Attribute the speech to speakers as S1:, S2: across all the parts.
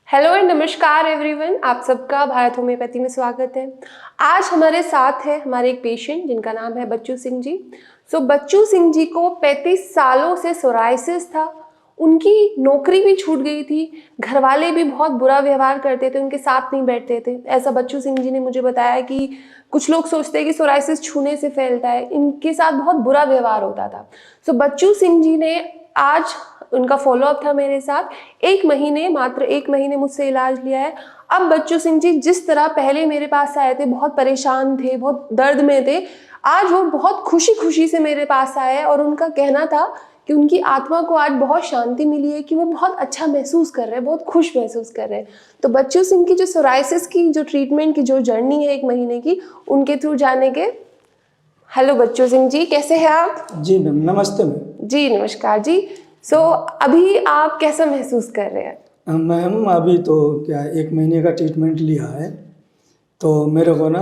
S1: Hello and नमस्कार everyone, आप सबका भारत होम्योपैथी में स्वागत है। आज हमारे साथ है हमारे एक पेशेंट जिनका नाम है बच्चू सिंह जी। बच्चू सिंह जी को 35 सालों से सोराइसिस था। उनकी नौकरी भी छूट गई थी, घर वाले भी बहुत बुरा व्यवहार करते थे, उनके साथ नहीं बैठते थे। ऐसा बच्चू सिंह जी ने मुझे बताया कि कुछ लोग सोचते हैं कि सोराइसिस छूने से फैलता है, इनके साथ बहुत बुरा व्यवहार होता था। बच्चू सिंह जी ने आज उनका फॉलोअप था मेरे साथ, मात्र एक महीने मुझसे इलाज लिया है। अब बच्चू सिंह जी जिस तरह पहले मेरे पास आए थे, बहुत परेशान थे, बहुत दर्द में थे, आज वो बहुत खुशी खुशी से मेरे पास आए और उनका कहना था कि उनकी आत्मा को आज बहुत शांति मिली है, कि वो बहुत अच्छा महसूस कर रहे हैं, बहुत खुश महसूस कर रहे हैं। तो बच्चू सिंह की जो सोराइसिस की जो ट्रीटमेंट की जो जर्नी है 1 महीने की, उनके थ्रू जाने के। हेलो बच्चू सिंह जी, कैसे हैं आप?
S2: जी मैम, नमस्ते मैम।
S1: जी नमस्कार जी। अभी आप कैसा महसूस कर रहे हैं?
S2: मैम अभी तो क्या 1 महीने का ट्रीटमेंट लिया है, तो मेरे को ना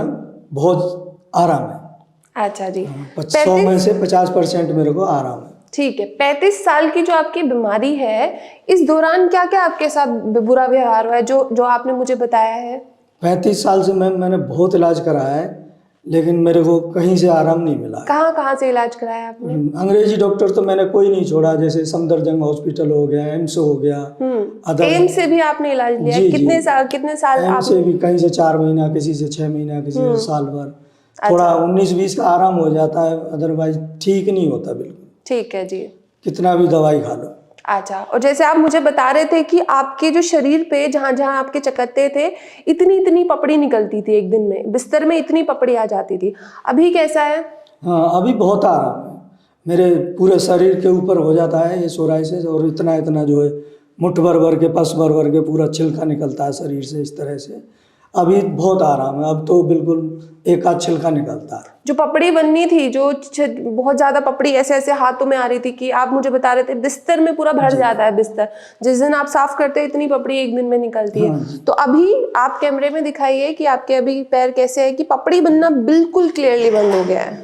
S2: बहुत आराम है।
S1: अच्छा जी।
S2: 100 में से 50% मेरे को आराम है।
S1: ठीक है। 35 साल की जो आपकी बीमारी है, इस दौरान क्या क्या आपके साथ बुरा व्यवहार हुआ है जो आपने मुझे बताया है?
S2: 35 साल से मैम मैंने बहुत इलाज कराया है, लेकिन मेरे को कहीं से आराम नहीं मिला।
S1: कहाँ कहाँ से इलाज कराया आपने?
S2: अंग्रेजी डॉक्टर तो मैंने कोई नहीं छोड़ा, जैसे सफदरजंग हॉस्पिटल हो गया, एम्स हो गया।
S1: एम्स से भी आपने इलाज लिया?
S2: जी,
S1: कितने साल
S2: एम्स से भी कहीं से 4 महीना, किसी से 6 महीना, किसी से साल भर। थोड़ा 19-20 का आराम हो जाता है, अदरवाइज ठीक नहीं होता बिल्कुल।
S1: ठीक है जी।
S2: कितना भी दवाई खा लो।
S1: अच्छा, और जैसे आप मुझे बता रहे थे कि आपके जो शरीर पे जहाँ जहाँ आपके चकत्ते थे, इतनी इतनी पपड़ी निकलती थी, एक दिन में बिस्तर में इतनी पपड़ी आ जाती थी। अभी कैसा है?
S2: हाँ, अभी बहुत आराम है। मेरे पूरे शरीर के ऊपर हो जाता है ये सोराइसिस, और इतना इतना जो है मुट्ठ भर के, पस भर के पूरा छिलका निकलता है शरीर से, इस तरह से। अभी बहुत आराम है, अब तो बिल्कुल एक आध छिलका निकलता है।
S1: जो पपड़ी बननी थी, जो बहुत ज्यादा पपड़ी ऐसे ऐसे हाथों में आ रही थी, कि आप मुझे बता रहे थे बिस्तर में पूरा भर जाता है बिस्तर, जिस दिन आप साफ करते हैं इतनी पपड़ी एक दिन में निकलती है। तो अभी आप कैमरे में दिखाइए कि आपके अभी पैर कैसे है, कि पपड़ी बनना बिल्कुल क्लियरली बंद हो गया है।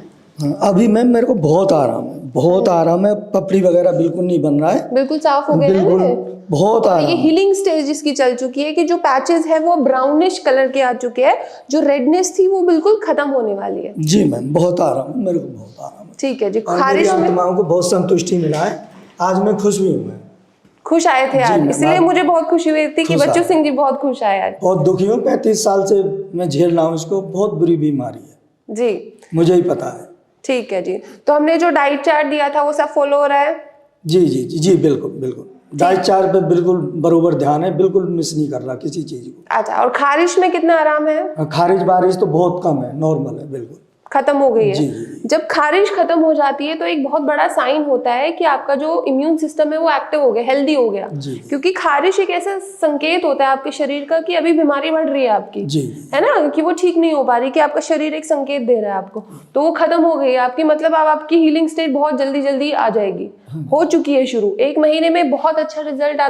S2: अभी मैम मेरे को बहुत आराम है, बहुत आराम है। पपड़ी वगैरह बिल्कुल नहीं बन रहा है,
S1: बिल्कुल साफ हो गया है
S2: बिल्कुल
S1: ना?
S2: बहुत आराम।
S1: ये हीलिंग स्टेज इसकी चल चुकी है, कि जो पैचेस है वो ब्राउनिश कलर के आ चुके हैं, जो रेडनेस थी वो बिल्कुल खत्म होने वाली है।
S2: जी मैम, बहुत आराम, मेरे को बहुत आराम है।
S1: ठीक है जी।
S2: खारिश में आत्माओं को बहुत संतुष्टि मिला है। आज मैं खुश भी हूँ।
S1: खुश आए थे आज, इसलिए मुझे बहुत खुशी हुई थी कि बच्चू सिंह जी बहुत खुश आए आज।
S2: बहुत दुखी हूँ, 35 साल से मैं झेल रहा हूँ इसको, बहुत बुरी बीमारी है
S1: जी,
S2: मुझे ही पता है।
S1: ठीक है जी। तो हमने जो डाइट चार्ट दिया था वो सब फॉलो हो रहा है?
S2: जी जी जी जी, बिल्कुल बिल्कुल। डाइट चार्ट पे बिल्कुल बरोबर ध्यान है, बिल्कुल मिस नहीं कर रहा किसी चीज को।
S1: अच्छा, और खारिश में कितना आराम है?
S2: खारिश बारिश तो बहुत कम है, नॉर्मल है, बिल्कुल
S1: खत्म हो गई है।
S2: जी जी।
S1: जब खारिश खत्म हो जाती है तो एक बहुत बड़ा साइन होता है कि आपका जो इम्यून सिस्टम है वो एक्टिव हो गया, हेल्दी हो गया। क्योंकि खारिश एक ऐसा संकेत होता है आपके शरीर का कि अभी बीमारी बढ़ रही है आपकी, है ना, कि वो ठीक नहीं हो पा रही, कि आपका शरीर एक संकेत दे रहा है आपको। तो वो खत्म हो गई है आपकी, मतलब अब आपकी हीलिंग स्टेट बहुत जल्दी जल्दी आ जाएगी, हो चुकी है शुरू। 1 महीने में बहुत अच्छा रिजल्ट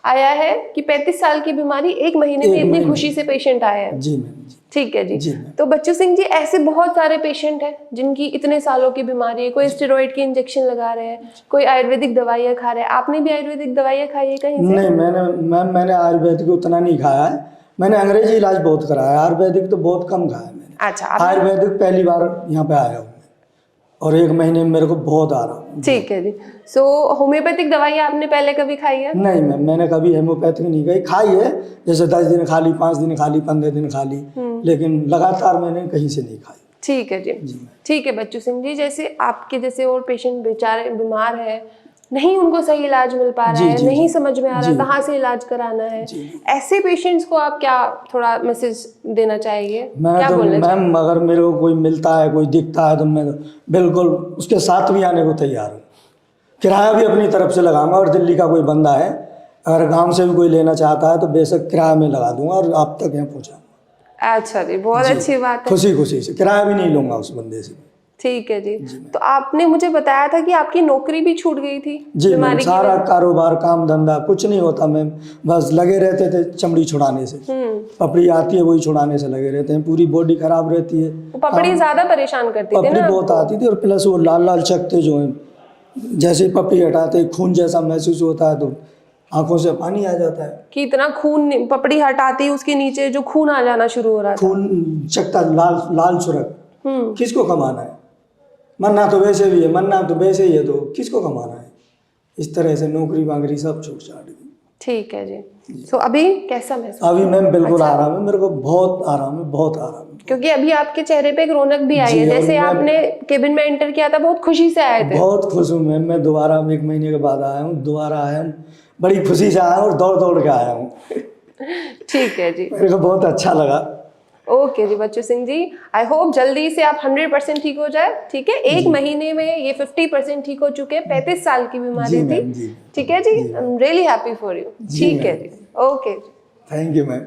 S1: आया है कि 35 साल की बीमारी 1 महीने में इतनी खुशी से पेशेंट आया है।
S2: जी मैम।
S1: ठीक है जी। तो बच्चू सिंह जी, ऐसे बहुत सारे पेशेंट हैं जिनकी इतने सालों की बीमारी है। कोई स्टेरॉइड की इंजेक्शन लगा रहे हैं, कोई आयुर्वेदिक दवाइयाँ खा रहे हैं। आपने भी आयुर्वेदिक दवाइयाँ खाई है कहीं से?
S2: नहीं, मैंने आयुर्वेदिक उतना नहीं खाया है। मैंने अंग्रेजी इलाज बहुत कराया है, आयुर्वेदिक तो बहुत कम खाया है मैंने।
S1: अच्छा,
S2: आयुर्वेदिक पहली बार यहाँ पे आया हूँ, और 1 महीने में मेरे को बहुत आराम।
S1: ठीक है जी। होम्योपैथिक दवाइयाँ आपने पहले कभी खाई है?
S2: नहीं मैम, मैंने कभी होम्योपैथिक नहीं खाई है। जैसे 10 दिन खा ली, 5 दिन खा ली, 15 दिन खा ली, लेकिन लगातार मैंने कहीं से नहीं खाई।
S1: ठीक है जी। ठीक है बच्चू सिंह जी, जैसे आपके जैसे और पेशेंट बेचारे बीमार है, नहीं उनको सही इलाज मिल पा रहा है, नहीं समझ में आ रहा है कहाँ से इलाज कराना है, ऐसे पेशेंट्स को आप क्या थोड़ा मैसेज देना चाहेंगे?
S2: मैम अगर मेरे को कोई मिलता है, कोई दिखता है, तो मैं बिल्कुल उसके साथ भी आने को तैयार हूँ। किराया भी अपनी तरफ से लगाऊंगा, और दिल्ली का कोई बंदा है अगर गांव से भी कोई लेना चाहता है तो बेशक किराया में लगा दूंगा और आप तक यहाँ पहुँचाऊंगा।
S1: अच्छा जी, बहुत अच्छी बात है।
S2: खुशी खुशी से, किराया भी नहीं लूंगा उस बंदे से।
S1: ठीक है जी। तो आपने मुझे बताया था कि आपकी नौकरी भी छूट गई थी?
S2: जी मैम, सारा कारोबार, काम धंधा कुछ नहीं होता मैम, बस लगे रहते थे चमड़ी छुड़ाने से। पपड़ी आती है वही छुड़ाने से लगे रहते हैं, पूरी बॉडी खराब रहती है।
S1: पपड़ी ज्यादा परेशान करती थी ना?
S2: पपड़ी बहुत आती थी, और प्लस वो लाल लाल चकते जो है, जैसे पपड़ी हटाते खून जैसा महसूस होता है, तो आंखों से पानी आ जाता है,
S1: कि इतना खून, पपड़ी हटाती उसके नीचे जो खून आ जाना शुरू हो रहा था।
S2: खून चकता लाल लाल सुरख।
S1: हम्म।
S2: किसको कमाना है? मरना तो वैसे भी है, मरना तो वैसे ही है, तो किसको कमाना है? इस तरह से नौकरी वाकरी सब छूट छाट गई।
S1: ठीक है जी। सो अभी कैसा महसूस?
S2: अभी मैम बिल्कुल
S1: अच्छा।
S2: आराम है, मेरे को बहुत आराम है, बहुत आराम है।
S1: क्योंकि अभी आपके चेहरे पे एक रौनक भी आई
S2: जी,
S1: है,
S2: और
S1: जैसे
S2: मैं
S1: आपने केबिन में एंटर किया था बहुत खुशी से आए थे।
S2: बहुत खुश हूँ मैम, मैं दोबारा 1 महीने के बाद आया हूँ, दोबारा आया हूँ, बड़ी खुशी से आया हूँ और दौड़ दौड़ के आया हूँ।
S1: ठीक है जी।
S2: मेरे को बहुत अच्छा लगा।
S1: ओके जी बच्चू सिंह जी, आई होप जल्दी से आप 100% ठीक हो जाए। ठीक है, 1 महीने में ये 50% ठीक हो चुके हैं। 35 साल की बीमारी
S2: जी
S1: थी।
S2: मैम, जी
S1: ठीक है जी,
S2: जी
S1: I am really happy for you.
S2: जी
S1: ठीक है
S2: मैम।
S1: जी, ओके जी।
S2: Thank you ma'am.